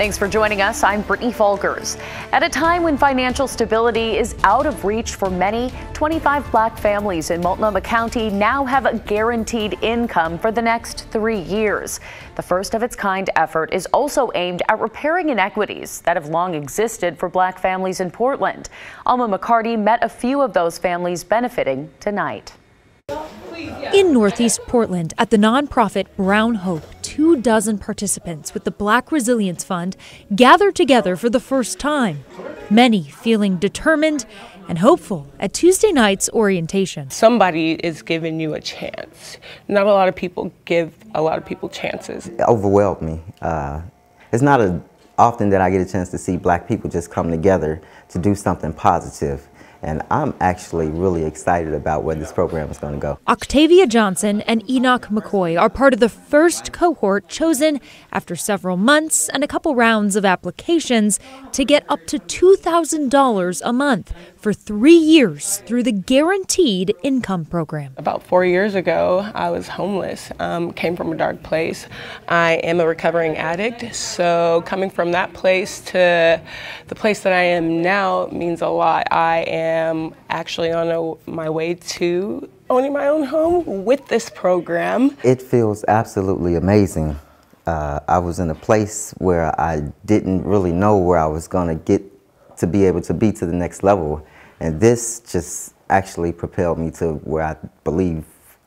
Thanks for joining us. I'm Brittany Folkers. At a time when financial stability is out of reach for many, 25 black families in Multnomah County now have a guaranteed income for the next 3 years. The first of its kind effort is also aimed at repairing inequities that have long existed for black families in Portland. Alma McCarty met a few of those families benefiting tonight. In Northeast Portland, at the nonprofit Brown Hope, 24 participants with the Black Resilience Fund gathered together for the first time, many feeling determined and hopeful at Tuesday night's orientation. Somebody is giving you a chance. Not a lot of people give a lot of people chances. It overwhelmed me. It's not often that I get a chance to see black people just come together to do something positive. And I'm actually really excited about where this program is going to go. Octavia Johnson and Enoch McCoy are part of the first cohort chosen after several months and a couple rounds of applications to get up to $2,000 a month for 3 years through the Guaranteed Income Program. About 4 years ago, I was homeless, came from a dark place. I am a recovering addict, so coming from that place to the place that I am now means a lot. I am actually on my way to owning my own home with this program. It feels absolutely amazing. I was in a place where I didn't really know where I was going to get to be able to be to the next level. And this just actually propelled me to where I believe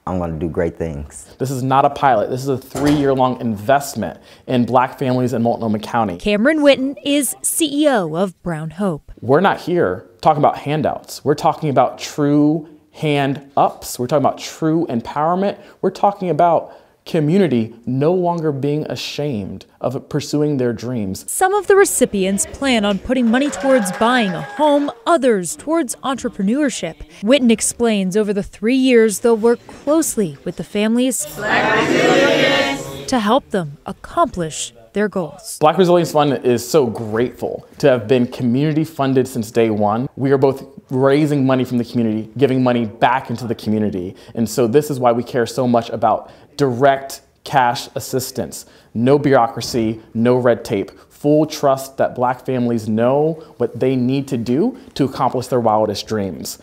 I'm going to do great things. This is not a pilot. This is a 3-year-long investment in black families in Multnomah County. Cameron Witten is CEO of Brown Hope. We're not here talking about handouts. We're talking about true hand ups. We're talking about true empowerment. We're talking about community no longer being ashamed of pursuing their dreams. Some of the recipients plan on putting money towards buying a home, others towards entrepreneurship. Witten explains over the 3 years they'll work closely with the families to help them accomplish their goals. Black Resilience Fund is so grateful to have been community funded since day one. We are both raising money from the community, giving money back into the community. And so this is why we care so much about direct cash assistance, no bureaucracy, no red tape, full trust that black families know what they need to do to accomplish their wildest dreams.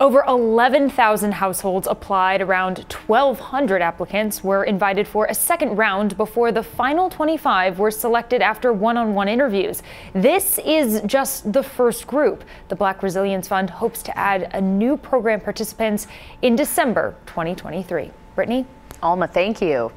Over 11,000 households applied. Around 1,200 applicants were invited for a second round before the final 25 were selected after one-on-one interviews. This is just the first group. The Black Resilience Fund hopes to add a new program participants in December 2023. Brittany? Alma, thank you.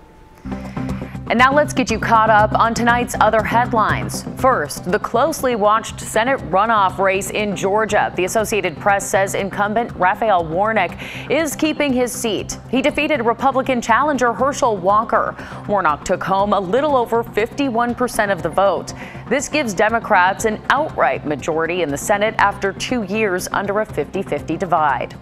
And now let's get you caught up on tonight's other headlines. First, the closely watched Senate runoff race in Georgia. The Associated Press says incumbent Raphael Warnock is keeping his seat. He defeated Republican challenger Herschel Walker. Warnock took home a little over 51% of the vote. This gives Democrats an outright majority in the Senate after 2 years under a 50-50 divide.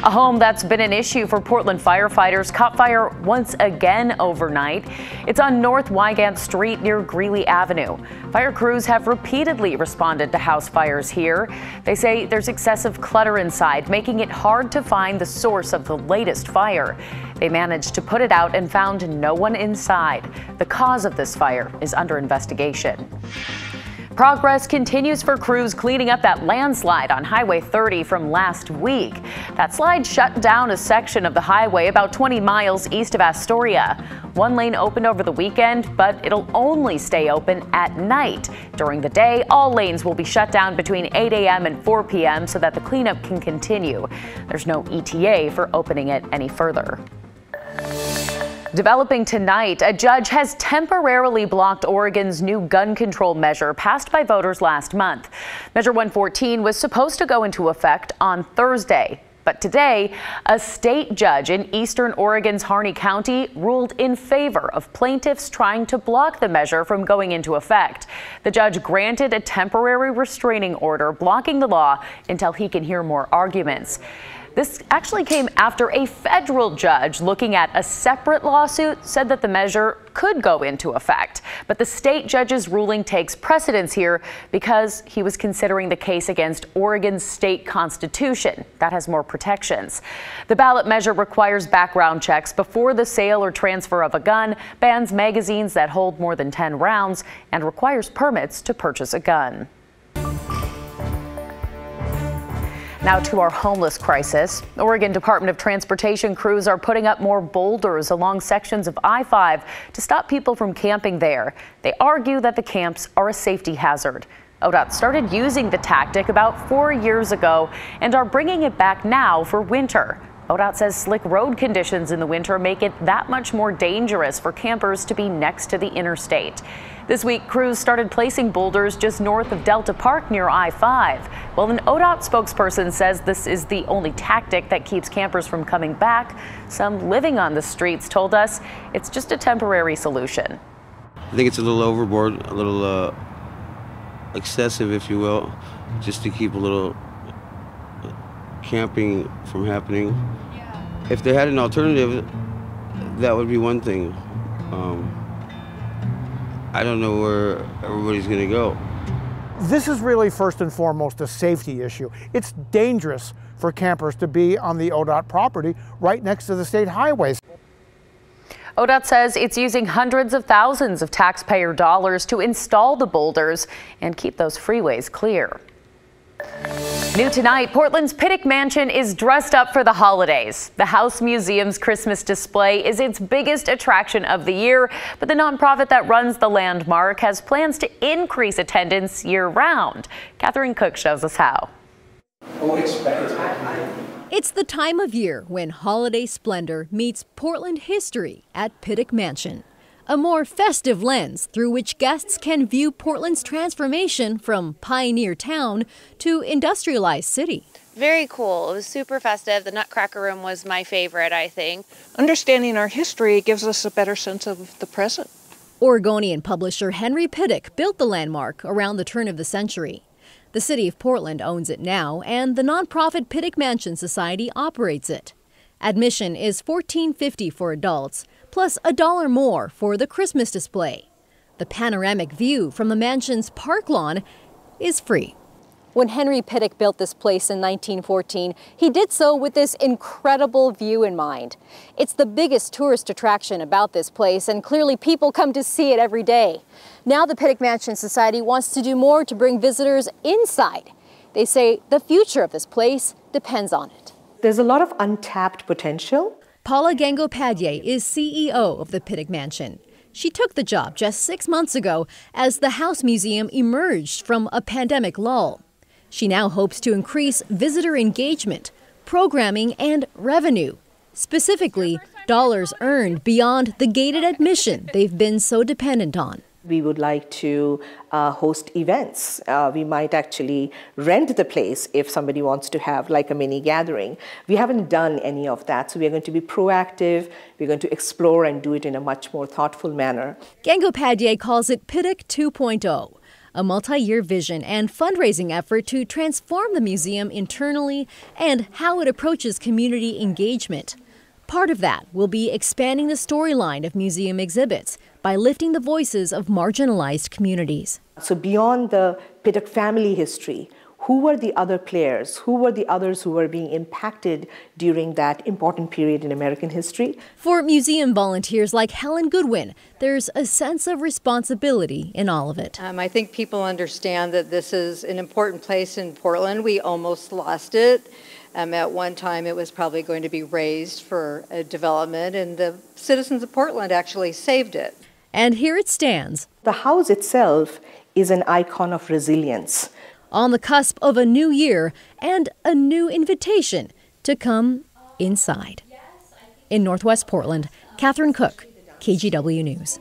A home that's been an issue for Portland firefighters caught fire once again overnight. It's on North Wygant Street near Greeley Avenue. Fire crews have repeatedly responded to house fires here. They say there's excessive clutter inside, making it hard to find the source of the latest fire. They managed to put it out and found no one inside. The cause of this fire is under investigation. Progress continues for crews cleaning up that landslide on Highway 30 from last week. That slide shut down a section of the highway about 20 miles east of Astoria. One lane opened over the weekend, but it'll only stay open at night. During the day, all lanes will be shut down between 8 a.m. and 4 p.m. so that the cleanup can continue. There's no ETA for opening it any further. Developing tonight, a judge has temporarily blocked Oregon's new gun control measure passed by voters last month. Measure 114 was supposed to go into effect on Thursday. But today, a state judge in eastern Oregon's Harney County ruled in favor of plaintiffs trying to block the measure from going into effect. The judge granted a temporary restraining order blocking the law until he can hear more arguments. This actually came after a federal judge looking at a separate lawsuit said that the measure could go into effect. But the state judge's ruling takes precedence here because he was considering the case against Oregon's state constitution. That has more protections. The ballot measure requires background checks before the sale or transfer of a gun, bans magazines that hold more than 10 rounds, and requires permits to purchase a gun. Now to our homeless crisis. Oregon Department of Transportation crews are putting up more boulders along sections of I-5 to stop people from camping there. They argue that the camps are a safety hazard. ODOT started using the tactic about 4 years ago and are bringing it back now for winter. ODOT says slick road conditions in the winter make it that much more dangerous for campers to be next to the interstate. This week, crews started placing boulders just north of Delta Park near I-5. Well, an ODOT spokesperson says this is the only tactic that keeps campers from coming back. Some living on the streets told us it's just a temporary solution. I think it's a little overboard, a little excessive, if you will, just to keep a little camping from happening. If they had an alternative, that would be one thing. I don't know where everybody's going to go. This is really first and foremost a safety issue. It's dangerous for campers to be on the ODOT property right next to the state highways. ODOT says it's using hundreds of thousands of taxpayer dollars to install the boulders and keep those freeways clear. New tonight, Portland's Pittock Mansion is dressed up for the holidays. The House Museum's Christmas display is its biggest attraction of the year, but the nonprofit that runs the landmark has plans to increase attendance year-round. Catherine Cook shows us how. It's the time of year when holiday splendor meets Portland history at Pittock Mansion. A more festive lens through which guests can view Portland's transformation from pioneer town to industrialized city. Very cool. It was super festive. The Nutcracker Room was my favorite, I think. Understanding our history gives us a better sense of the present. Oregonian publisher Henry Pittock built the landmark around the turn of the century. The city of Portland owns it now, and the nonprofit Pittock Mansion Society operates it. Admission is $14.50 for adults, plus $1 more for the Christmas display. The panoramic view from the mansion's park lawn is free. When Henry Pittock built this place in 1914, he did so with this incredible view in mind. It's the biggest tourist attraction about this place, and clearly people come to see it every day. Now the Pittock Mansion Society wants to do more to bring visitors inside. They say the future of this place depends on it. There's a lot of untapped potential. Paula Gangopadhyay is CEO of the Pittock Mansion. She took the job just 6 months ago as the House Museum emerged from a pandemic lull. She now hopes to increase visitor engagement, programming, and revenue. Specifically, dollars earned beyond the gated admission they've been so dependent on. We would like to host events. We might actually rent the place if somebody wants to have like a mini gathering. We haven't done any of that, so we are going to be proactive. We're going to explore and do it in a much more thoughtful manner. Gangopadhyay calls it Pittock 2.0, a multi-year vision and fundraising effort to transform the museum internally and how it approaches community engagement. Part of that will be expanding the storyline of museum exhibits by lifting the voices of marginalized communities. So beyond the Pittock family history, who were the other players? Who were the others who were being impacted during that important period in American history? For museum volunteers like Helen Goodwin, there's a sense of responsibility in all of it. I think people understand that this is an important place in Portland. We almost lost it. At one time, it was probably going to be razed for a development, and the citizens of Portland actually saved it. And here it stands. The house itself is an icon of resilience. On the cusp of a new year and a new invitation to come inside. In Northwest Portland, Catherine Cook, KGW News.